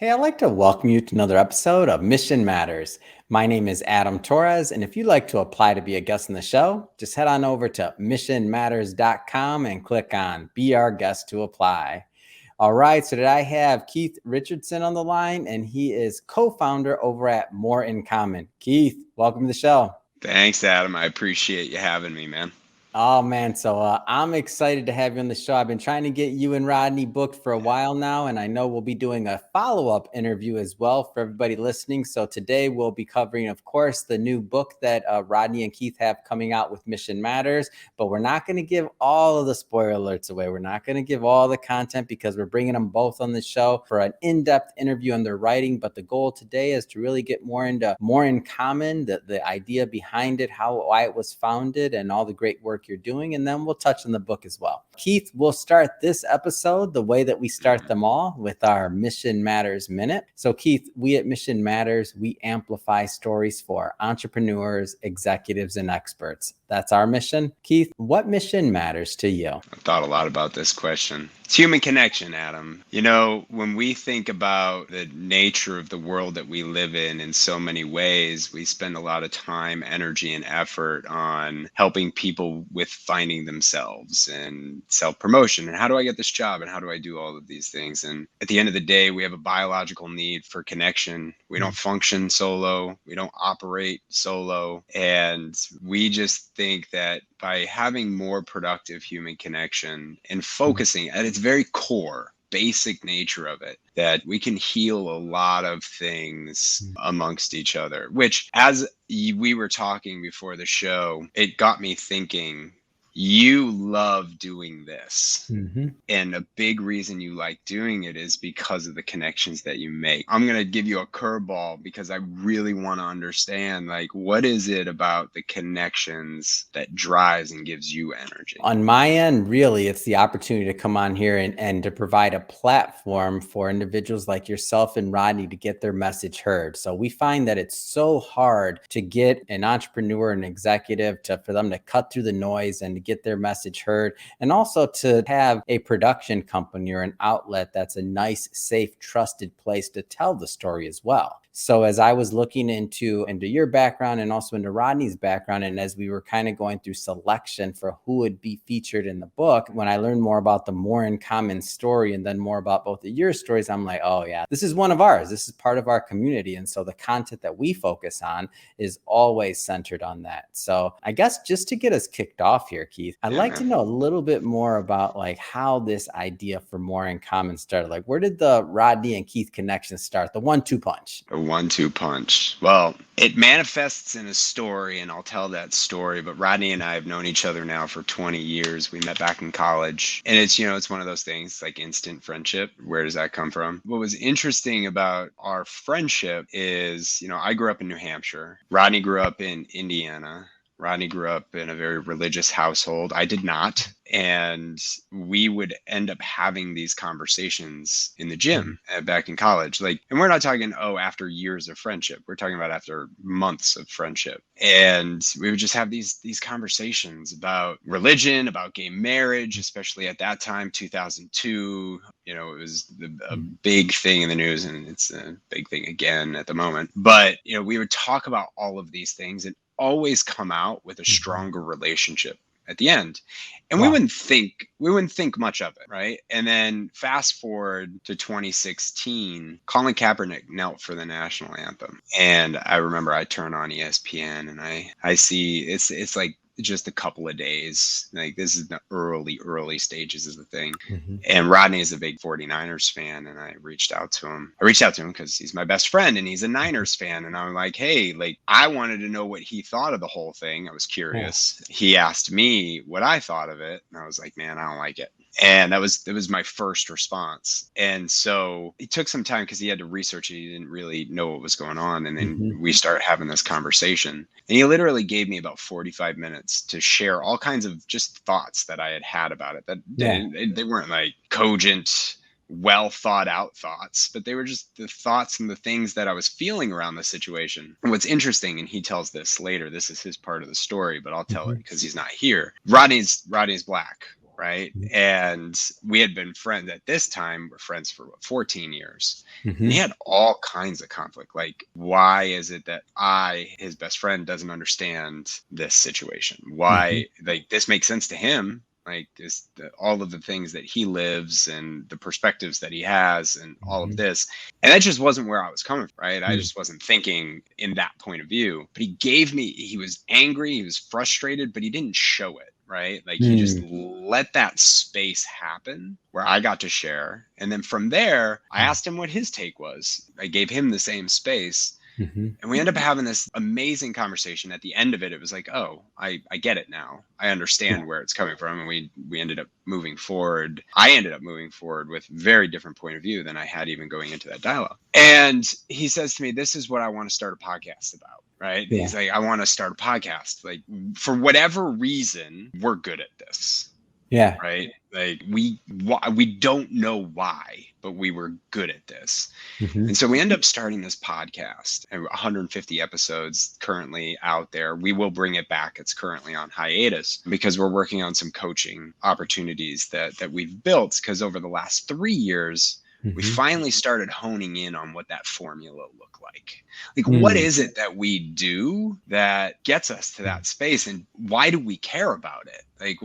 Hey, I'd like to welcome you to another episode of Mission Matters. My name is Adam Torres, and if you'd like to apply to be a guest on the show, just head on over to missionmatters.com and click on Be Our Guest to apply. All right, so today I have Keith Richardson on the line, and he is co-founder over at More in Common. Keith, welcome to the show. Thanks, Adam. I appreciate you having me, man. Oh man, so I'm excited to have you on the show. I've been trying to get you and Rodney booked for a while now, and I know we'll be doing a follow-up interview as well for everybody listening. So today we'll be covering, of course, the new book that Rodney and Keith have coming out with Mission Matters, but we're not going to give all of the spoiler alerts away. We're not going to give all the content because we're bringing them both on the show for an in-depth interview on their writing. But the goal today is to really get more into More in Common, the idea behind it, why it was founded, and all the great work you're doing, and then we'll touch on the book as well. Keith, we'll start this episode the way that we start them all, with our Mission Matters Minute. So Keith, we at Mission Matters, we amplify stories for entrepreneurs, executives, and experts. That's our mission. Keith, what mission matters to you? I've thought a lot about this question. It's human connection, Adam. You know, when we think about the nature of the world that we live in so many ways, we spend a lot of time, energy, and effort on helping people with finding themselves and self-promotion. And how do I get this job? And how do I do all of these things? And at the end of the day, we have a biological need for connection. We don't function solo. We don't operate solo. And we just think that by having more productive human connection and focusing at its very core, basic nature of it, that we can heal a lot of things amongst each other, which, as we were talking before the show, it got me thinking, you love doing this. And a big reason you like doing it is because of the connections that you make. I'm going to give you a curveball because I really want to understand, like, what is it about the connections that drives and gives you energy? On my end, really, it's the opportunity to come on here and to provide a platform for individuals like yourself and Rodney to get their message heard. So we find that it's so hard to get an entrepreneur, an executive, for them to cut through the noise and to get their message heard, and also to have a production company or an outlet that's a nice, safe, trusted place to tell the story as well. So as I was looking into your background and also into Rodney's background, and as we were kind of going through selection for who would be featured in the book, when I learned more about the More in Common story and then more about both of your stories, I'm like, oh yeah, this is one of ours. This is part of our community. And so the content that we focus on is always centered on that. So I guess just to get us kicked off here, Keith, I'd like to know a little bit more about like how this idea for More in Common started. Like, where did the Rodney and Keith connection start? The 1-2 punch. A 1-2 punch. Well, it manifests in a story, and I'll tell that story. But Rodney and I have known each other now for 20 years. We met back in college, and it's one of those things like instant friendship. Where does that come from? What was interesting about our friendship is, I grew up in New Hampshire. Rodney grew up in Indiana. Rodney grew up in a very religious household. I did not. And we would end up having these conversations in the gym back in college. And we're not talking, after years of friendship. We're talking about after months of friendship. And we would just have these conversations about religion, about gay marriage, especially at that time, 2002. It was a big thing in the news, and it's a big thing again at the moment. But, we would talk about all of these things and always come out with a stronger relationship at the end. And we wouldn't think much of it, right? And then fast forward to 2016, Colin Kaepernick knelt for the national anthem. And I remember I turn on ESPN and I see it's like just a couple of days. Like, this is the early stages of the thing. And Rodney is a big 49ers fan, and I reached out to him because he's my best friend and he's a Niners fan. And I'm like, hey, I wanted to know what he thought of the whole thing. I was curious. He asked me what I thought of it, and I was like, man, I don't like it. And that was my first response. And so it took some time because he had to research it. He didn't really know what was going on. And then we started having this conversation. And he literally gave me about 45 minutes to share all kinds of just thoughts that I had about it. That they weren't like cogent, well thought out thoughts, but they were just the thoughts and the things that I was feeling around the situation. And what's interesting, and he tells this later, this is his part of the story, but I'll tell it because he's not here. Rodney's black. right? And we had been friends at this time, we're friends for 14 years. And he Mm-hmm. had all kinds of conflict. Like, why is it that his best friend, doesn't understand this situation? Mm-hmm. Why, like, this makes sense to him. Like all of the things that he lives and the perspectives that he has and all of this. And that just wasn't where I was coming from, right? I just wasn't thinking in that point of view. But he was angry, he was frustrated, but he didn't show it, right? Like he just Mm-hmm. let that space happen where I got to share. And then from there, I asked him what his take was. I gave him the same space. Mm-hmm. And we ended up having this amazing conversation. At the end of it, it was like, oh, I get it now. I understand where it's coming from. And we ended up moving forward. I ended up moving forward with very different point of view than I had even going into that dialogue. And he says to me, this is what I want to start a podcast about. Right. Yeah. He's like, I want to start a podcast. Like, for whatever reason, we're good at this. Yeah. Right. Like we don't know why, but we were good at this. Mm-hmm. And so we end up starting this podcast, and 150 episodes currently out there. We will bring it back. It's currently on hiatus because we're working on some coaching opportunities that we've built, because over the last 3 years, we finally started honing in on what that formula looked like. Like, what is it that we do that gets us to that space, and why do we care about it? Like,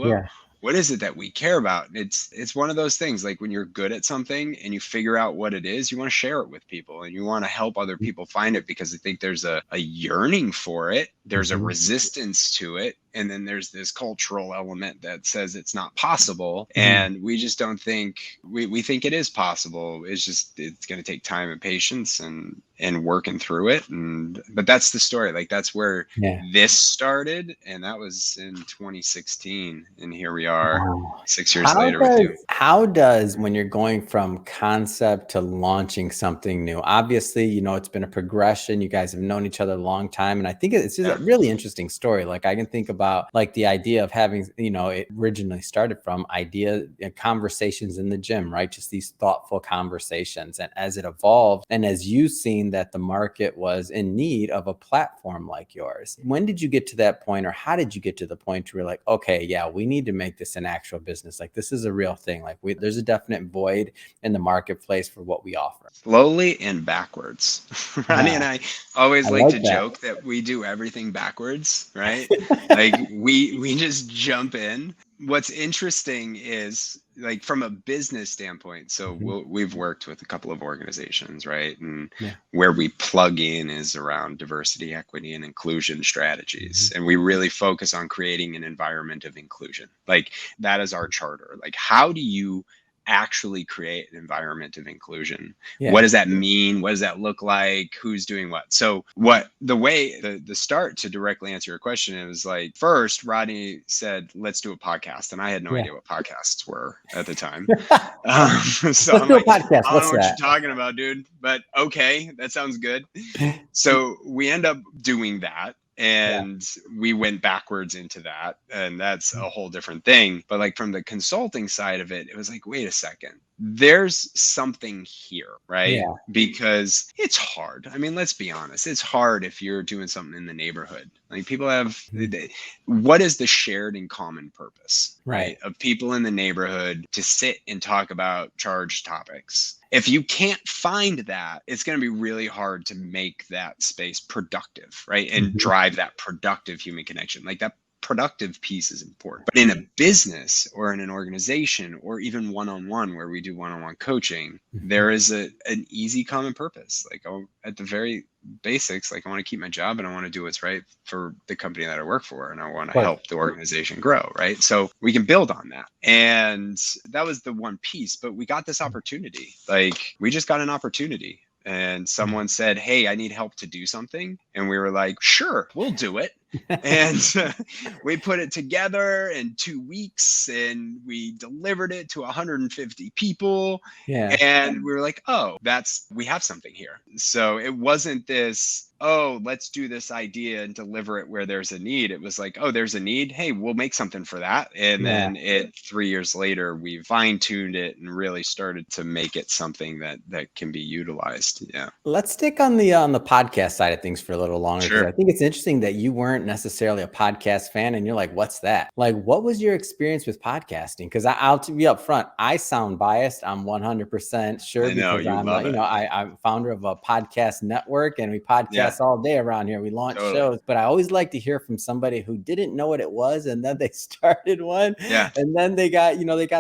what is it that we care about? It's one of those things, like when you're good at something and you figure out what it is, you want to share it with people and you want to help other people find it, because I think there's a yearning for it. There's a resistance to it. And then there's this cultural element that says it's not possible. And we just don't think, we think it is possible. It's going to take time and patience and working through it. But that's the story. Like, that's where this started. And that was in 2016. And here we are 6 years later with you. How does, when you're going from concept to launching something new, obviously, you know, it's been a progression. You guys have known each other a long time. And I think it's just a really interesting story. Like, I can think about like the idea of having, you know, it originally started from conversations in the gym, right? Just these thoughtful conversations. And as it evolved, and as you've seen that the market was in need of a platform like yours, when did you get to that point, or how did you get to the point where you're like, okay, yeah, we need to make this an actual business. Like, this is a real thing. Like, there's a definite void in the marketplace for what we offer. Slowly and backwards. Ronnie and I always like to joke that we do everything backwards, right? Like we just jump in. What's interesting is, like, from a business standpoint, so we've worked with a couple of organizations, right? And where we plug in is around diversity, equity, and inclusion strategies. And we really focus on creating an environment of inclusion. Like, that is our charter. Like, how do you actually create an environment of inclusion? What does that mean? What does that look like? Who's doing what? So the start, to directly answer your question, it was like, first Rodney said, let's do a podcast. And I had no idea what podcasts were at the time. So I'm like, I don't know what you're talking about, dude, but okay, that sounds good. So we end up doing that. And we went backwards into that, and that's a whole different thing. But like, from the consulting side of it, it was like, wait a second, there's something here, right? Because it's hard. I mean, let's be honest. It's hard if you're doing something in the neighborhood. Like, people have, what is the shared and common purpose, right? Of people in the neighborhood to sit and talk about charged topics. If you can't find that, it's going to be really hard to make that space productive, right? And drive that productive human connection. Like, that productive piece is important. But in a business or in an organization, or even one-on-one, where we do one-on-one coaching, there is an easy common purpose. Like, at the very basics, like, I want to keep my job and I want to do what's right for the company that I work for, and I want to help the organization grow, right? So we can build on that. And that was the one piece. But we got this opportunity. Like, we just got an opportunity. And someone said, hey, I need help to do something. And we were like, sure, we'll do it. And we put it together in 2 weeks, and we delivered it to 150 people. And we were like, oh, we have something here. So it wasn't this oh, let's do this idea and deliver it where there's a need. It was like, oh, there's a need. Hey, we'll make something for that. And Yeah. then 3 years later, we fine-tuned it and really started to make it something that can be utilized. Yeah. Let's stick on the podcast side of things for a little longer, because Sure. I think it's interesting that you weren't necessarily a podcast fan, and you're like, "What's that?" Like, what was your experience with podcasting? Because I'll to be upfront, I sound biased. I'm 100% sure I know because you I'm, love it. I'm founder of a podcast network, and we podcast Yeah, all day around here. We launch totally. shows, but I always like to hear from somebody who didn't know what it was, and then they started one, Yeah. and then they got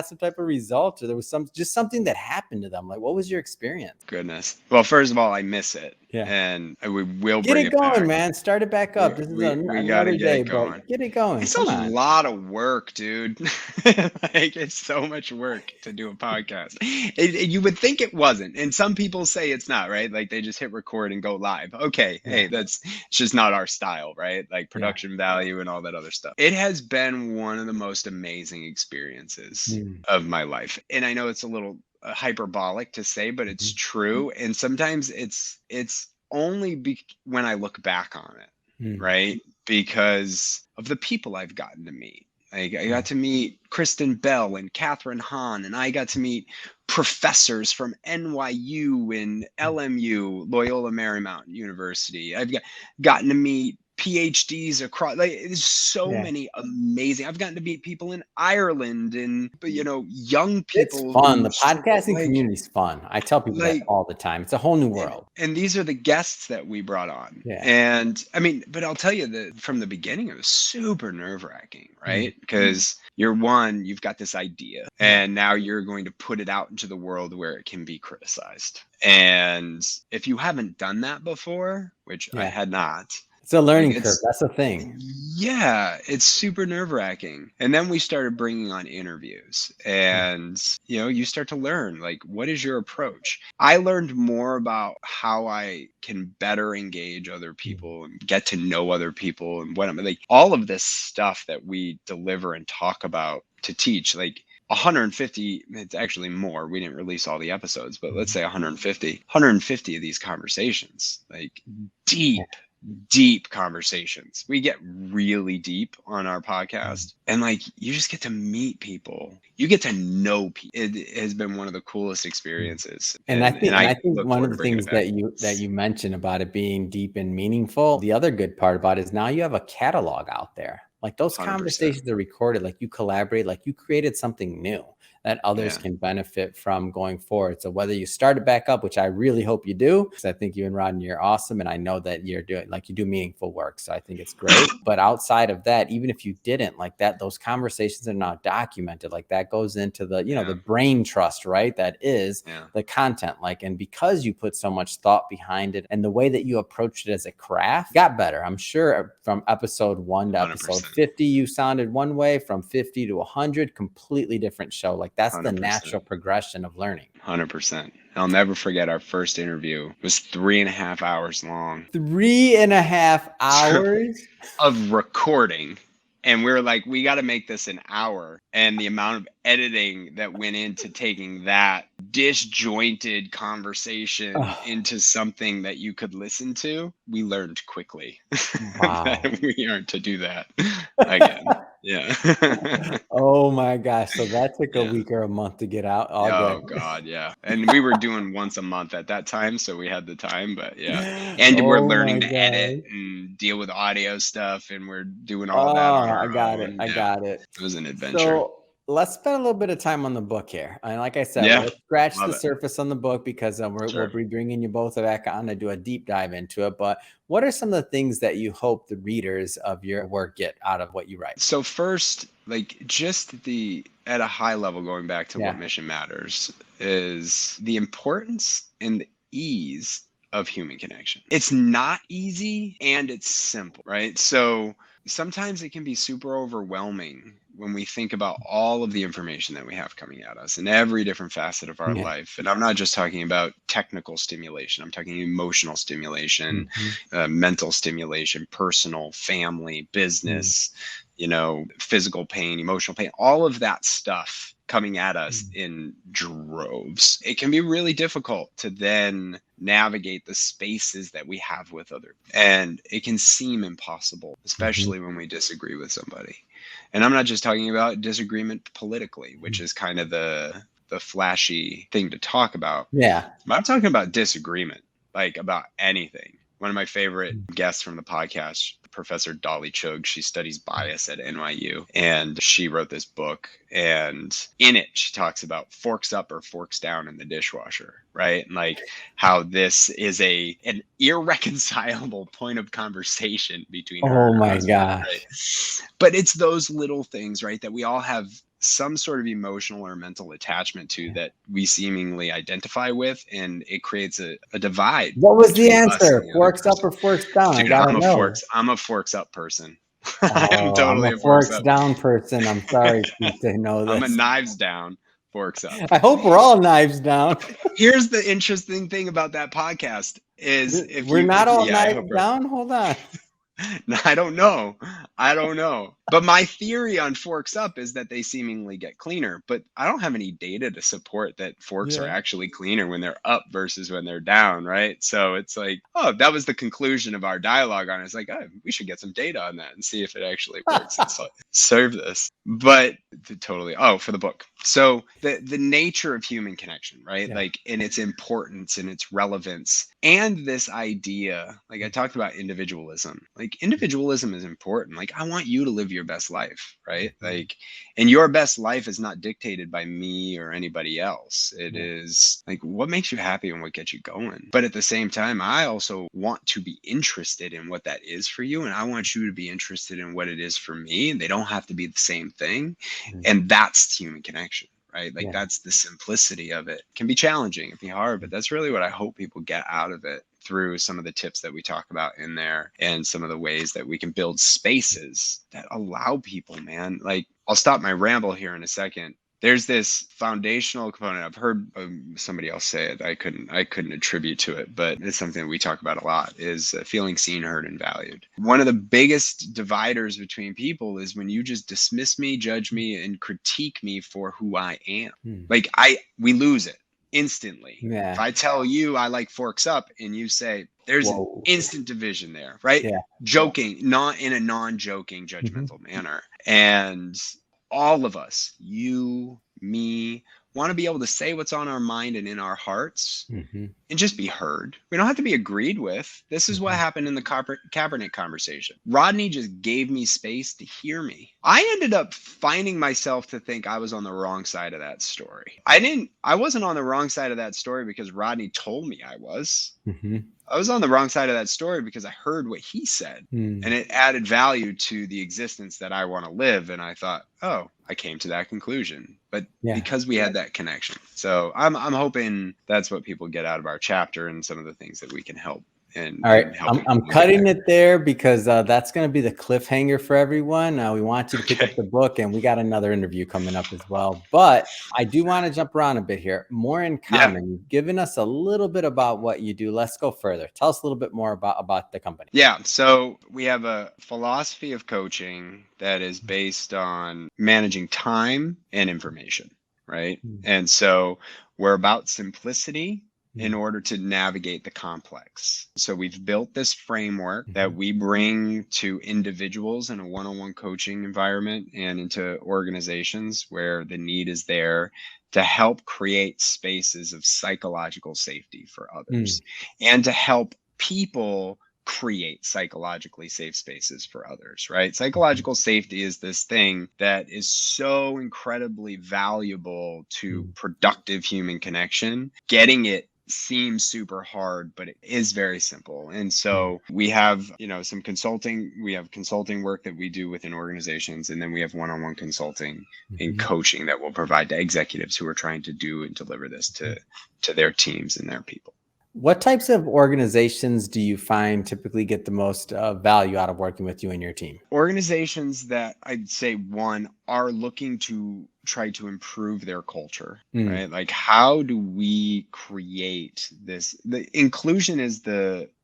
some type of result, or there was something that happened to them. Like, what was your experience? Goodness. Well, first of all, I miss it. Yeah. And we will Get bring it it going, back. man. Start it back up. This is We got to another get day, it going. but get it going. It's Come a on. lot of work, dude. Like, it's so much work to do a podcast. You would think it wasn't. And some people say it's not, right? Like, they just hit record and go live. Okay. Yeah. Hey, it's just not our style, right? Like production value and all that other stuff. It has been one of the most amazing experiences of my life. And I know it's a little hyperbolic to say, but it's true. And sometimes it's only when I look back on it, right? Because of the people I've gotten to meet. Like, I got to meet Kristen Bell and Catherine Hahn, and I got to meet professors from NYU and LMU, Loyola Marymount University. I've gotten to meet PhDs across, like, there's so many amazing. I've gotten to meet people in Ireland and young people. It's fun. The podcasting community is fun. I tell people that like, all the time. It's a whole new world. And these are the guests that we brought on. Yeah. And I mean, but I'll tell you that from the beginning, it was super nerve-wracking, right? Because you've got this idea, and now you're going to put it out into the world where it can be criticized. And if you haven't done that before, which I had not, it's a learning curve. That's the thing. Yeah, it's super nerve-wracking. And then we started bringing on interviews, and you start to learn, like, what is your approach? I learned more about how I can better engage other people and get to know other people, and what I'm like, all of this stuff that we deliver and talk about to teach, like 150, it's actually more. We didn't release all the episodes, but let's say 150 of these conversations, like deep conversations. We get really deep on our podcast, and like, you just get to meet people. You get to know people. It has been one of the coolest experiences. And I think one of the things that you mentioned about it being deep and meaningful, the other good part about it is now you have a catalog out there. Like, those 100%. conversations are recorded, like you collaborate, like you created something new that others can benefit from going forward. So whether you start it back up, which I really hope you do, because I think you and Rodney are awesome, and I know that you do meaningful work. So I think it's great. But outside of that, even if you didn't like that, those conversations are now documented. Like, that goes into the, the brain trust, right? That is the content. Like, and because you put so much thought behind it, and the way that you approached it as a craft got better. I'm sure from episode 1 to episode 50, you sounded one way. From 50 to 100, completely different show. Like, that's 100%. The natural progression of learning. 100%. I'll never forget our first interview. It was 3.5 hours long. 3.5 hours of recording. And we were like, we got to make this an hour. And the amount of editing that went into taking that disjointed conversation into something that you could listen to, we learned quickly that we aren't to do that again. Yeah. Oh my gosh. So that took a week or a month to get out. God. Yeah. And we were doing once a month at that time, so we had the time, but and we're learning to edit and deal with audio stuff, and we're doing all that on our own. I got it. It was an adventure. So let's spend a little bit of time on the book here. And like I said, let's scratch the surface on the book, because we'll be bringing you both back on to do a deep dive into it. But what are some of the things that you hope the readers of your work get out of what you write? So first, like, just at a high level, going back to what mission matters, is the importance and the ease of human connection. It's not easy, and it's simple, right? So sometimes it can be super overwhelming when we think about all of the information that we have coming at us in every different facet of our life. And I'm not just talking about technical stimulation. I'm talking emotional stimulation, mental stimulation, personal, family, business, physical pain, emotional pain, all of that stuff coming at us in droves. It can be really difficult to then navigate the spaces that we have with others. And it can seem impossible, especially when we disagree with somebody. And I'm not just talking about disagreement politically, which is kind of the flashy thing to talk about. Yeah. But I'm talking about disagreement, like about anything. One of my favorite guests from the podcast, Professor Dolly Chugh, she studies bias at NYU, and she wrote this book. And in it, she talks about forks up or forks down in the dishwasher, right? And like how this is an irreconcilable point of conversation between her Oh and her my husband, gosh. right? But it's those little things, right, that we all have some sort of emotional or mental attachment to that we seemingly identify with, and it creates a divide. What was the between us and answer? the other Forks up person. or forks down? I Dude, gotta know. I'm a forks up person. I am Oh, I'm totally a a forks forks up. down person. I'm sorry to know I'm a this. knives down, forks up. I hope we're all knives down. Here's the interesting thing about that podcast is We're not all yeah, I knives hope we're, down. Hold on. I don't know. But my theory on forks up is that they seemingly get cleaner, but I don't have any data to support that forks are Yeah. actually cleaner when they're up versus when they're down, right? So it's like, oh, that was the conclusion of our dialogue on it. It's like, oh, we should get some data on that and see if it actually works and serve this. But totally, for the book. So the nature of human connection, right? Yeah. Like in its importance and its relevance, and this idea, like I talked about individualism. Like individualism is important. Like I want you to live your best life, right? Like, and your best life is not dictated by me or anybody else. It is like what makes you happy and what gets you going. But at the same time, I also want to be interested in what that is for you, and I want you to be interested in what it is for me, and they don't have to be the same thing. And that's human connection, right? Like that's the simplicity of it. It can be challenging, it can be hard, but that's really what I hope people get out of it through some of the tips that we talk about in there and some of the ways that we can build spaces that allow people, man. Like I'll stop my ramble here in a second. There's this foundational component. I've heard somebody else say it. I couldn't attribute to it, but it's something that we talk about a lot, is feeling seen, heard, and valued. One of the biggest dividers between people is when you just dismiss me, judge me, and critique me for who I am. Like we lose it instantly. Yeah. If I tell you I like forks up and you say, there's an instant division there, right? Yeah. Joking, not in a non-joking, judgmental manner. And all of us, you, me, want to be able to say what's on our mind and in our hearts and just be heard. We don't have to be agreed with. This is what happened in the Kaepernick conversation. Rodney just gave me space to hear me. I ended up finding myself to think I was on the wrong side of that story. I wasn't on the wrong side of that story because Rodney told me I was. I was on the wrong side of that story because I heard what he said and it added value to the existence that I want to live. And I thought, oh, I came to that conclusion, but because we had that connection. So I'm hoping that's what people get out of our chapter and some of the things that we can help. And all right, I'm cutting it there because that's going to be the cliffhanger for everyone. We want you to pick up the book, and we got another interview coming up as well. But I do want to jump around a bit here. More in common. You've given us a little bit about what you do. Let's go further. Tell us a little bit more about the company. Yeah, so we have a philosophy of coaching that is based on managing time and information, right? And so we're about simplicity in order to navigate the complex. So we've built this framework that we bring to individuals in a one-on-one coaching environment and into organizations where the need is there to help create spaces of psychological safety for others and to help people create psychologically safe spaces for others, right? Psychological safety is this thing that is so incredibly valuable to productive human connection. Getting it seems super hard, but it is very simple. And so we have, some consulting, we have consulting work that we do within organizations, and then we have one-on-one consulting and coaching that we'll provide to executives who are trying to do and deliver this to their teams and their people. What types of organizations do you find typically get the most value out of working with you and your team? Organizations that I'd say, one, are looking to try to improve their culture, right? Like, how do we create this? The inclusion is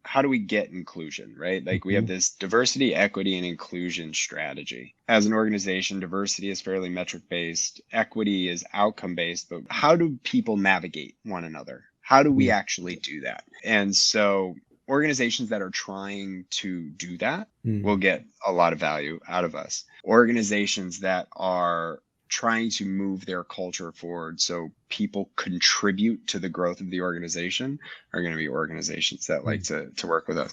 how do we get inclusion, right? Like we have this diversity, equity, and inclusion strategy. As an organization, diversity is fairly metric based, equity is outcome based, but how do people navigate one another? How do we actually do that? And so organizations that are trying to do that will get a lot of value out of us. Organizations that are trying to move their culture forward so people contribute to the growth of the organization are going to be organizations that like to work with us.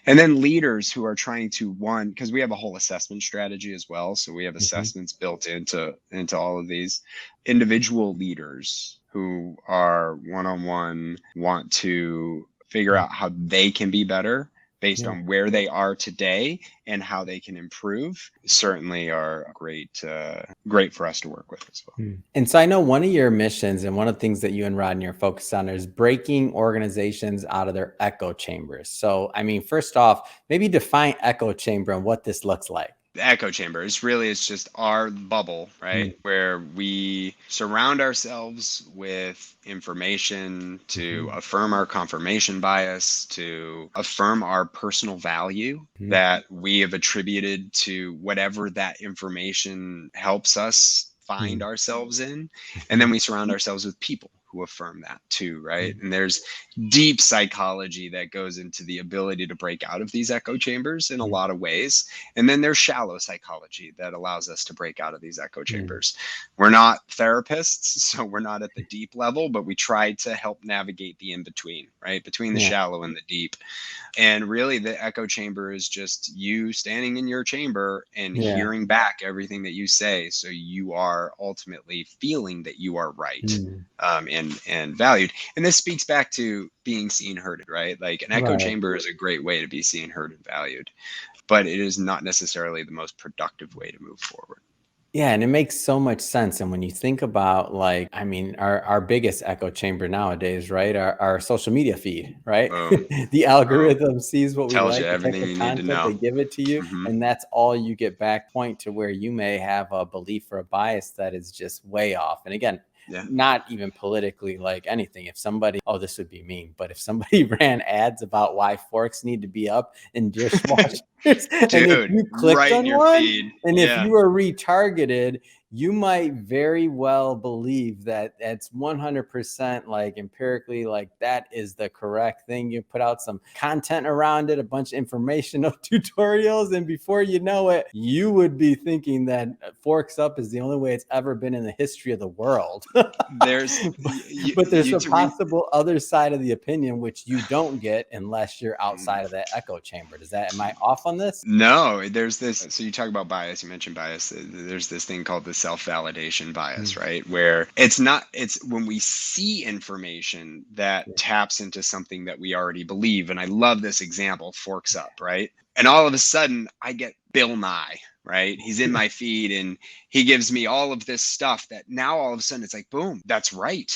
And then leaders who are trying to, one, because we have a whole assessment strategy as well, so we have assessments built into all of these. Individual leaders who are one-on-one want to figure out how they can be better based on where they are today and how they can improve, certainly are great for us to work with as well. And so I know one of your missions and one of the things that you and Rodney are focused on is breaking organizations out of their echo chambers. So, I mean, first off, maybe define echo chamber and what this looks like. The echo chamber is really, it's just our bubble, right? Where we surround ourselves with information to affirm our confirmation bias, to affirm our personal value that we have attributed to whatever that information helps us find ourselves in. And then we surround ourselves with people who affirm that too, right? And there's deep psychology that goes into the ability to break out of these echo chambers in a lot of ways. And then there's shallow psychology that allows us to break out of these echo chambers. We're not therapists, so we're not at the deep level, but we try to help navigate the in-between, right? Between the shallow and the deep. And really the echo chamber is just you standing in your chamber and hearing back everything that you say. So you are ultimately feeling that you are right. And valued. And this speaks back to being seen, heard, right? Like an echo chamber is a great way to be seen, heard, and valued, but it is not necessarily the most productive way to move forward. Yeah, and it makes so much sense. And when you think about, like, I mean, our biggest echo chamber nowadays, right? Our social media feed, right? The algorithm sees what we Tells like, you the type everything of you need to content know. they give it to you, and that's all you get back. Point to where you may have a belief or a bias that is just way off. And again, not even politically like anything. If somebody, oh, this would be mean, but if somebody ran ads about why forks need to be up in dishwashers, and if you clicked on one, feed. And if you are retargeted, you might very well believe that it's 100% like empirically, like that is the correct thing. You put out some content around it, a bunch of informational tutorials, and before you know it, you would be thinking that forks up is the only way it's ever been in the history of the world. But there's a possible other side of the opinion, which you don't get unless you're outside of that echo chamber. Am I off on this? No, there's this. So you talk about bias, you mentioned bias. There's this thing called the self-validation bias, right? Where it's when we see information that taps into something that we already believe. And I love this example, forks up, right? And all of a sudden I get Bill Nye, right? He's in my feed and he gives me all of this stuff that now all of a sudden it's like, boom, that's right.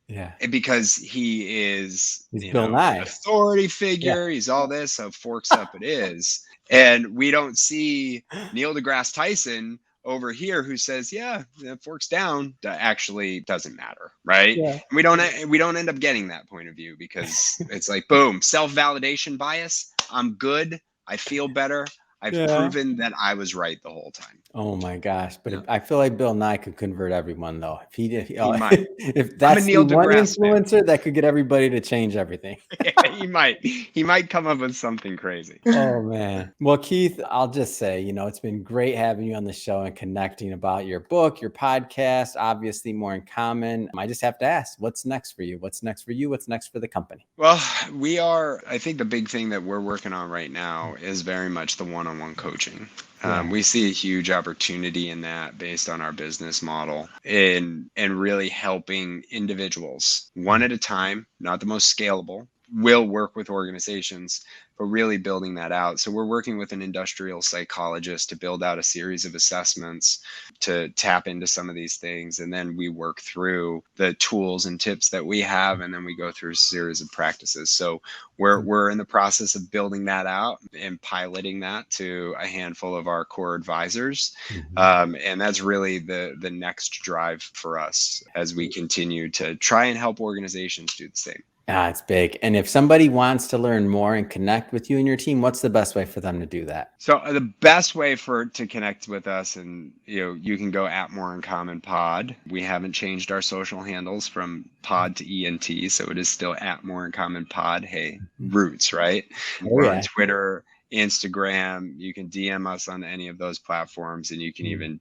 Yeah. And because he's Bill Nye, an authority figure, he's all this, so forks up it is. And we don't see Neil deGrasse Tyson over here who says, forks down, actually doesn't matter, right? Yeah. And we don't end up getting that point of view because it's like, boom, self-validation bias. I'm good. I feel better. I've proven that I was right the whole time. Oh my gosh! But I feel like Bill Nye could convert everyone, though. He might. If that's the one influencer that could get everybody to change everything. He might come up with something crazy. Oh man! Well, Keith, I'll just say, it's been great having you on the show and connecting about your book, your podcast. Obviously, more in common. I just have to ask, what's next for you? What's next for you? What's next for the company? Well, I think the big thing that we're working on right now is very much the one-on-one coaching. We see a huge opportunity in that based on our business model and really helping individuals one at a time, not the most scalable. We'll work with organizations, but really building that out. So we're working with an industrial psychologist to build out a series of assessments to tap into some of these things. And then we work through the tools and tips that we have, and then we go through a series of practices. So we're in the process of building that out and piloting that to a handful of our core advisors. And that's really the next drive for us as we continue to try and help organizations do the same. It's big. And if somebody wants to learn more and connect with you and your team, what's the best way for them to do that? So the best way to connect with us, and you can go at More in Common Pod. We haven't changed our social handles from pod to ENT, so it is still at More in Common Pod. Hey, roots, right? Oh, We're on yeah. Twitter, Instagram. You can DM us on any of those platforms, and you can even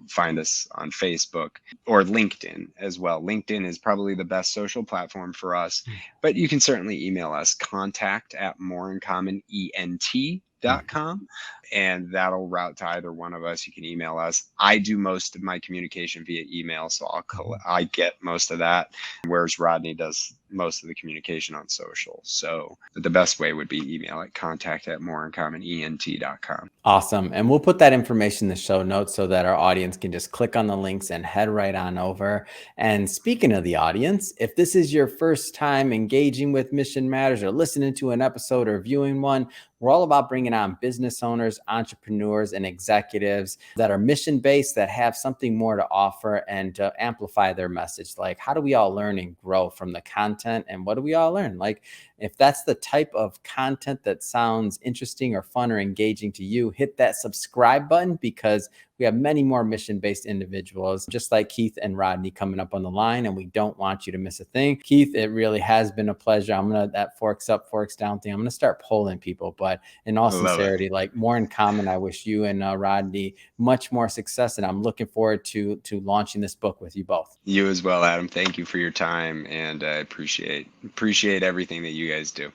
find us on Facebook or LinkedIn as well. LinkedIn is probably the best social platform for us, but you can certainly email us, contact at moreincommonent.com, and that'll route to either one of us. You can email us. I do most of my communication via email, so I get most of that, whereas Rodney does most of the communication on social. So the best way would be email at contact at moreincommonent.com. Awesome. And we'll put that information in the show notes so that our audience can just click on the links and head right on over. And speaking of the audience, if this is your first time engaging with Mission Matters or listening to an episode or viewing one, we're all about bringing on business owners, entrepreneurs, and executives that are mission-based, that have something more to offer and to amplify their message. Like, how do we all learn and grow from the content? And what do we all learn? Like, if that's the type of content that sounds interesting or fun or engaging to you, hit that subscribe button, because we have many more mission-based individuals just like Keith and Rodney coming up on the line, and we don't want you to miss a thing. Keith, it really has been a pleasure. That forks up, forks down thing, I'm gonna start polling people, but in all sincerity, like, More in Common, I wish you and Rodney much more success, and I'm looking forward to launching this book with you both. You as well, Adam. Thank you for your time, and I appreciate everything that you guys do.